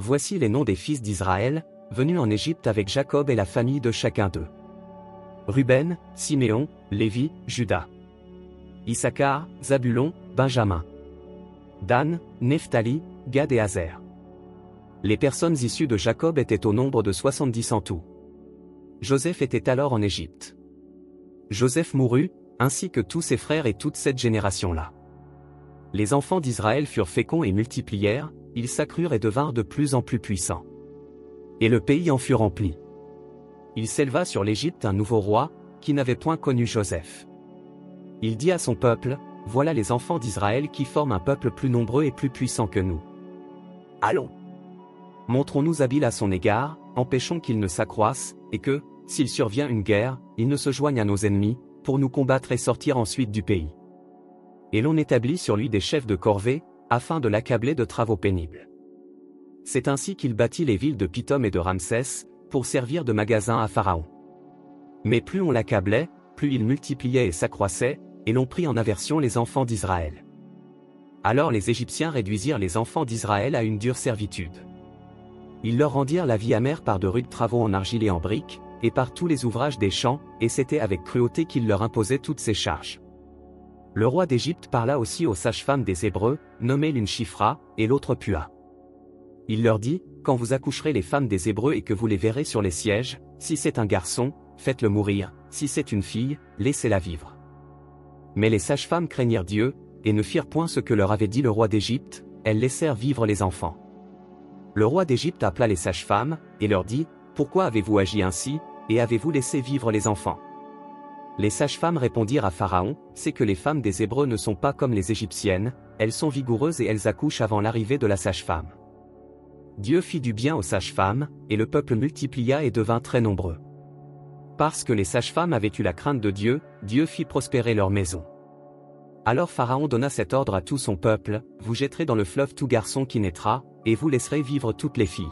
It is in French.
Voici les noms des fils d'Israël, venus en Égypte avec Jacob et la famille de chacun d'eux. Ruben, Siméon, Lévi, Juda. Issachar, Zabulon, Benjamin. Dan, Nephtali, Gad et Azer. Les personnes issues de Jacob étaient au nombre de 70 en tout. Joseph était alors en Égypte. Joseph mourut, ainsi que tous ses frères et toute cette génération-là. Les enfants d'Israël furent féconds et multiplièrent, ils s'accrurent et devinrent de plus en plus puissants. Et le pays en fut rempli. Il s'éleva sur l'Égypte un nouveau roi, qui n'avait point connu Joseph. Il dit à son peuple, voilà les enfants d'Israël qui forment un peuple plus nombreux et plus puissant que nous. Allons! Montrons-nous habiles à son égard, empêchons qu'il ne s'accroisse, et que, s'il survient une guerre, il ne se joigne à nos ennemis, pour nous combattre et sortir ensuite du pays. Et l'on établit sur lui des chefs de corvée, afin de l'accabler de travaux pénibles. C'est ainsi qu'il bâtit les villes de Pithom et de Ramsès, pour servir de magasins à Pharaon. Mais plus on l'accablait, plus il multipliait et s'accroissait, et l'on prit en aversion les enfants d'Israël. Alors les Égyptiens réduisirent les enfants d'Israël à une dure servitude. Ils leur rendirent la vie amère par de rudes travaux en argile et en briques, et par tous les ouvrages des champs, et c'était avec cruauté qu'ils leur imposaient toutes ces charges. Le roi d'Égypte parla aussi aux sages-femmes des Hébreux, nommées l'une Shifra, et l'autre Pua. Il leur dit, quand vous accoucherez les femmes des Hébreux et que vous les verrez sur les sièges, si c'est un garçon, faites-le mourir, si c'est une fille, laissez-la vivre. Mais les sages-femmes craignirent Dieu, et ne firent point ce que leur avait dit le roi d'Égypte, elles laissèrent vivre les enfants. Le roi d'Égypte appela les sages-femmes, et leur dit, pourquoi avez-vous agi ainsi, et avez-vous laissé vivre les enfants? Les sages-femmes répondirent à Pharaon, c'est que les femmes des Hébreux ne sont pas comme les Égyptiennes, elles sont vigoureuses et elles accouchent avant l'arrivée de la sage-femme. Dieu fit du bien aux sages-femmes, et le peuple multiplia et devint très nombreux. Parce que les sages-femmes avaient eu la crainte de Dieu, Dieu fit prospérer leur maison. Alors Pharaon donna cet ordre à tout son peuple, vous jetterez dans le fleuve tout garçon qui naîtra, et vous laisserez vivre toutes les filles.